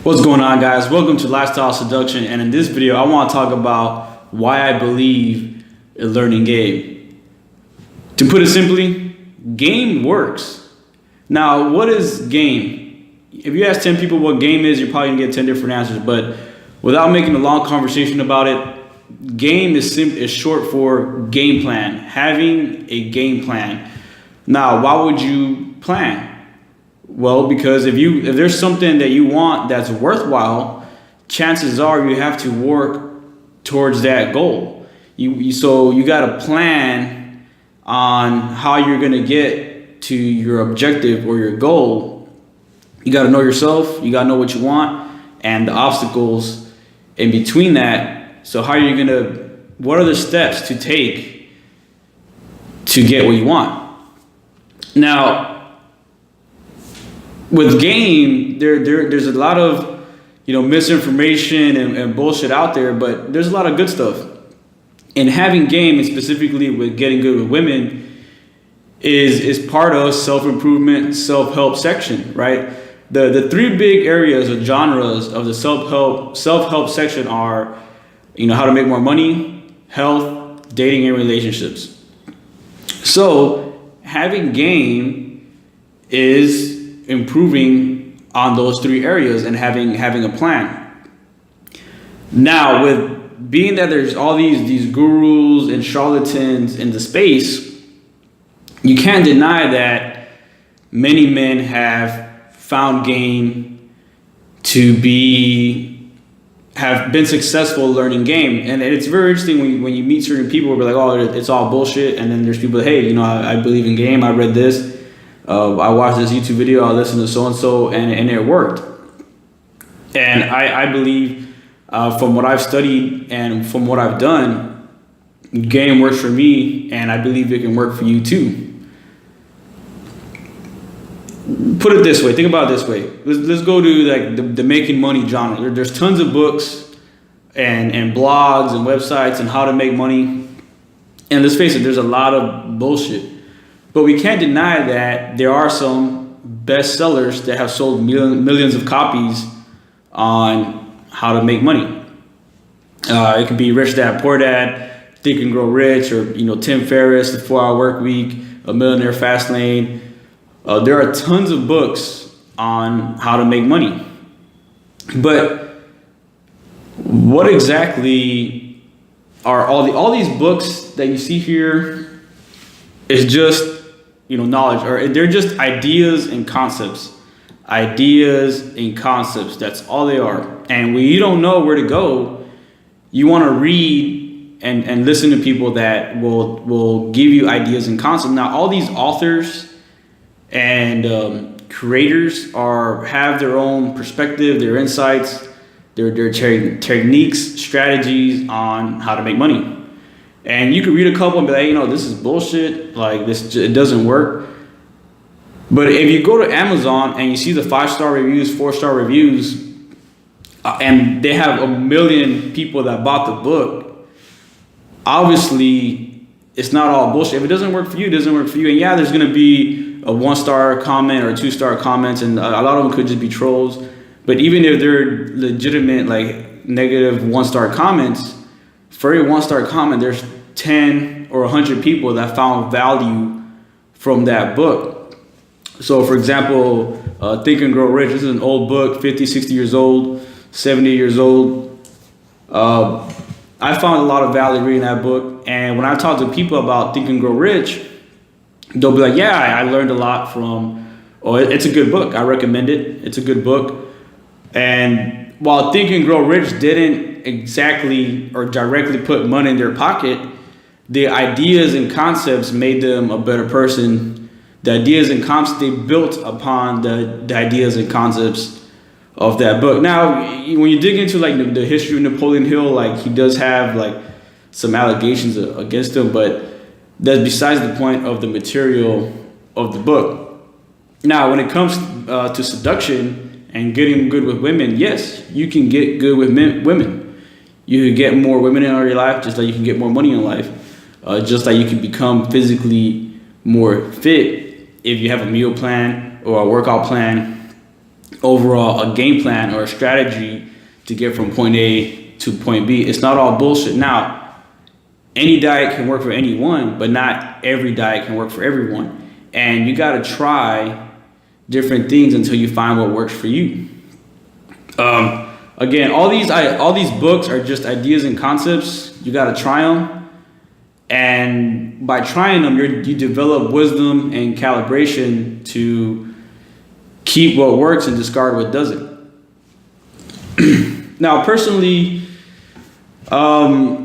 What's going on, guys? Welcome to Lifestyle Seduction, and in this video I want to talk about why I believe in learning game. To put it simply, game works. Now, what is game? If you ask 10 people what game is, you're probably gonna get 10 different answers, but without making a long conversation about it, game is short for game plan, having a game plan. Now, why would you plan? Well, because if there's something that you want that's worthwhile, chances are you have to work towards that goal. So you got to plan on how you're going to get to your objective or your goal. You got to know yourself, you got to know what you want and the obstacles in between that. So what are the steps to take to get what you want? Now, with game, there's a lot of misinformation and bullshit out there, but there's a lot of good stuff. And having game, and specifically with getting good with women, is part of self-improvement, self-help section, right? The three big areas or genres of the self-help section are, how to make more money, health, dating, and relationships. So having game is improving on those three areas and having a plan. Now, with being that there's all these gurus and charlatans in the space, you can't deny that many men have found game to have been successful learning game. And it's very interesting when you meet certain people who are like, oh, it's all bullshit. And then there's people that, hey, I believe in game. I read this. I watched this YouTube video, I listened to so-and-so, and it worked. And I believe, from what I've studied and from what I've done, game works for me, and I believe it can work for you too. Put it this way, think about it this way. Let's go to like the making money genre. There's tons of books and blogs and websites on how to make money. And let's face it, there's a lot of bullshit. But we can't deny that there are some bestsellers that have sold millions of copies on how to make money. It could be Rich Dad, Poor Dad, Think and Grow Rich, or Tim Ferriss, The 4-Hour Work Week, A Millionaire Fast Lane. There are tons of books on how to make money. But what exactly are all these books that you see here is just knowledge, or they're just ideas and concepts. That's all they are. And when you don't know where to go, you want to read and listen to people that will give you ideas and concepts. Now, all these authors and creators have their own perspective, their insights, their techniques, strategies on how to make money. And you could read a couple and be like, this is bullshit. Like it doesn't work. But if you go to Amazon and you see the 5-star reviews, 4-star reviews, and they have 1 million people that bought the book, obviously it's not all bullshit. If it doesn't work for you, it doesn't work for you. And yeah, there's going to be a 1-star comment or 2-star comments, and a lot of them could just be trolls. But even if they're legitimate, like negative 1-star comments, for every 1-star comment, there's 10 or 100 people that found value from that book. So, for example, Think and Grow Rich. This is an old book, 50, 60 years old, 70 years old. I found a lot of value reading that book. And when I talk to people about Think and Grow Rich, they'll be like, yeah, I learned a lot from, it's a good book. I recommend it. It's a good book. And while Think and Grow Rich didn't exactly or directly put money in their pocket, the ideas and concepts made them a better person. The ideas and concepts, they built upon the ideas and concepts of that book. Now, when you dig into like the history of Napoleon Hill, like he does have like some allegations against him, but that's besides the point of the material of the book. Now, when it comes to seduction and getting good with women, yes, you can get good with women. You can get more women in your life, just like you can get more money in life. Just like you can become physically more fit if you have a meal plan or a workout plan overall a game plan or a strategy to get from point A to point B. It's not all bullshit. Now, any diet can work for anyone, but not every diet can work for everyone. And you got to try different things until you find what works for you. Again, all these books are just ideas and concepts. You got to try them, and by trying them, you develop wisdom and calibration to keep what works and discard what doesn't. Now, personally, I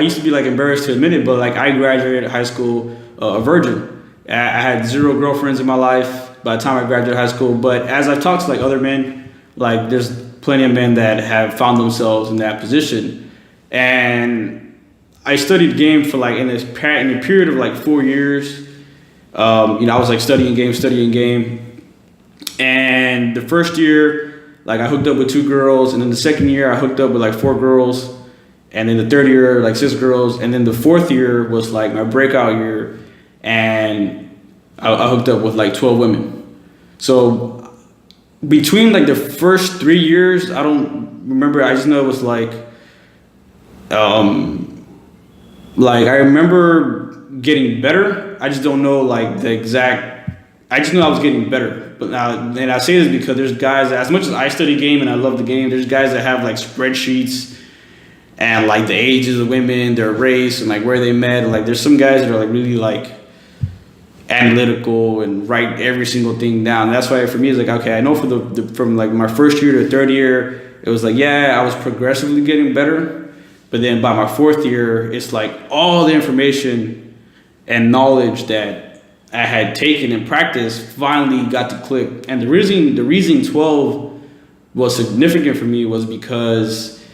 used to be like embarrassed to admit it, but like I graduated high school a virgin. I had 0 girlfriends in my life by the time I graduated high school. But as I've talked to like other men, like there's plenty of men that have found themselves in that position. And I studied game for like in a period of like 4 years. I was like studying game. And the first year, like I hooked up with 2 girls, and then the second year I hooked up with like 4 girls, and then the third year like 6 girls, and then the fourth year was like my breakout year, and I hooked up with like 12 women. So between like the first 3 years, I don't remember. I just know it was like I remember getting better. I just don't know like the exact. I just know I was getting better. But now, and I say this because there's guys that, as much as I study game and I love the game, there's guys that have like spreadsheets and like the ages of women, their race, and like where they met. And, like there's some guys that are like really like analytical and write every single thing down. And that's why for me it's like, okay, I know from like my first year to third year, it was like, yeah, I was progressively getting better. But then by my fourth year, it's like all the information and knowledge that I had taken in practice finally got to click. And the reason 12 was significant for me was because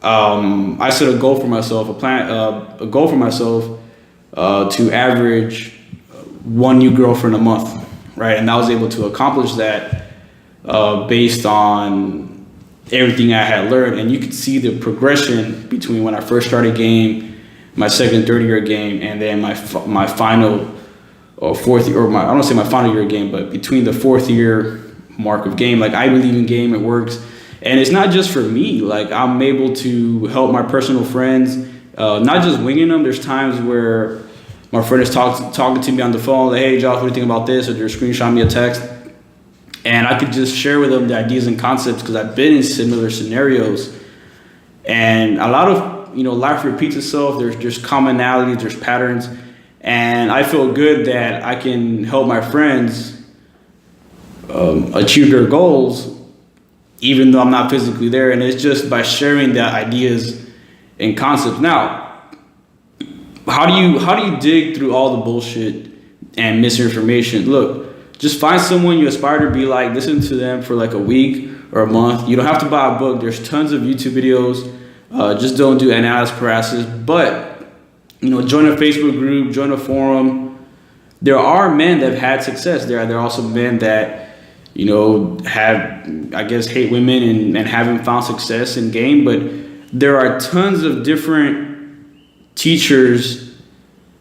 I set a goal for myself, a goal for myself to average 1 new girlfriend a month, right? And I was able to accomplish that based on everything I had learned. And you could see the progression between when I first started game, my second and third year game, and then my final or fourth year, or I don't say my final year of game, but between the fourth year mark of game. Like I believe in game, it works. And it's not just for me. Like I'm able to help my personal friends, not just winging them. There's times where my friend is talking to me on the phone, like, hey, Josh, what do you think about this? Or they're screenshotting me a text. And I could just share with them the ideas and concepts because I've been in similar scenarios. And a lot of, life repeats itself. There's commonalities, there's patterns. And I feel good that I can help my friends achieve their goals, even though I'm not physically there. And it's just by sharing the ideas and concepts. Now, how do you dig through all the bullshit and misinformation? Look, just find someone you aspire to be like, listen to them for like a week or a month. You don't have to buy a book. There's tons of YouTube videos. Just don't do analysis paralysis. But, join a Facebook group, join a forum. There are men that have had success. There are also men that, have, I guess, hate women and haven't found success in game. But there are tons of different teachers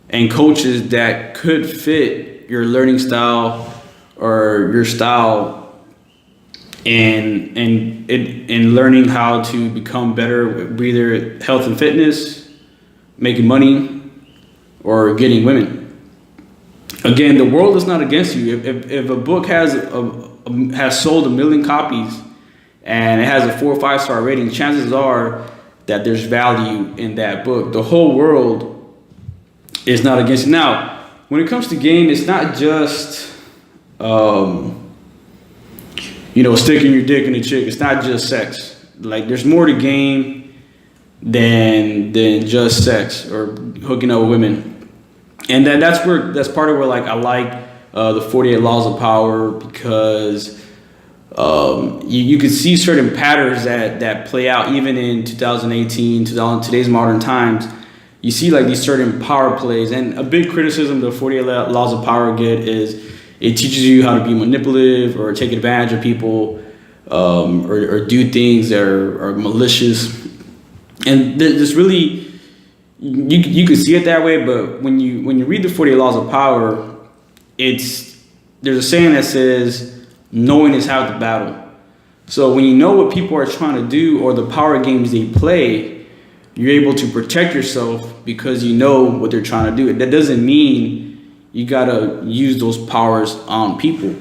and coaches that could fit your learning style or your style in learning how to become better, either health and fitness, making money, or getting women. Again, the world is not against you. If a book has sold 1 million copies and it has a 4 or 5 star rating, chances are that there's value in that book. The whole world is not against you. Now, when it comes to game, it's not just sticking your dick in a chick. It's not just sex. Like there's more to game than just sex or hooking up with women. And that's part of where like I like the 48 Laws of Power, because you can see certain patterns that play out even in 2018, today's modern times. You see like these certain power plays, and a big criticism the 48 Laws of Power get is it teaches you how to be manipulative or take advantage of people, or do things that are malicious. And this really, you can see it that way, but when you read the 48 Laws of Power, it's there's a saying that says, knowing is half the battle. So when you know what people are trying to do or the power games they play, you're able to protect yourself because you know what they're trying to do. That doesn't mean you gotta use those powers on people.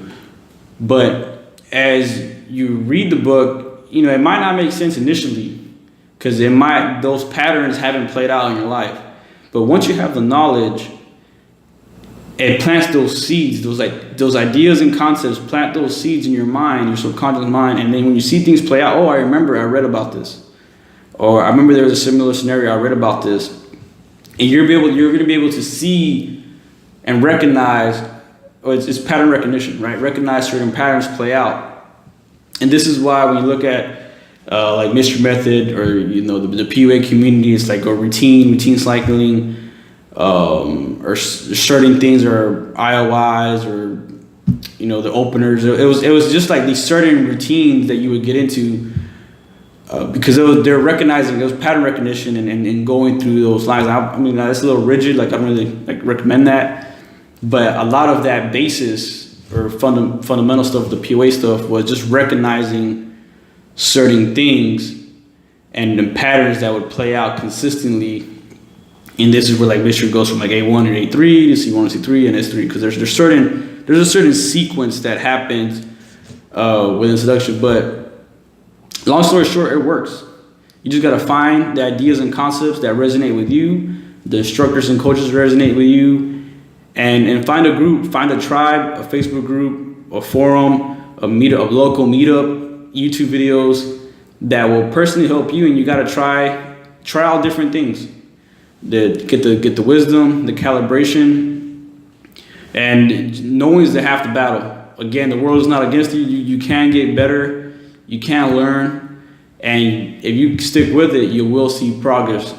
But as you read the book, you know, it might not make sense initially because those patterns haven't played out in your life. But once you have the knowledge, it plants those seeds, those ideas and concepts, plant those seeds in your mind, your subconscious mind, and then when you see things play out, oh, I remember I read about this, or I remember there was a similar scenario, I read about this, and you're going to be able to see and recognize, or it's pattern recognition, right? Recognize certain patterns play out, and this is why when you look at like Mystery Method or the PUA community, it's like a routine cycling. Or certain things or IOIs or the openers. It was just like these certain routines that you would get into because they're recognizing, it was pattern recognition and going through those lines. I mean, that's a little rigid. Like I don't really recommend that, but a lot of that basis or fundamental stuff, the PUA stuff, was just recognizing certain things and the patterns that would play out consistently. And this is where like mystery goes from like A1 and A3 to C1 to C3 and S3, because there's a certain sequence that happens within seduction. But long story short, it works. You just gotta find the ideas and concepts that resonate with you, the instructors and coaches resonate with you, and find a group, find a tribe, a Facebook group, a forum, a local meetup, YouTube videos that will personally help you. And you gotta try out different things. Get the wisdom, the calibration, and knowing is half the battle. Again, the world is not against you. You can get better. You can learn, and if you stick with it, you will see progress.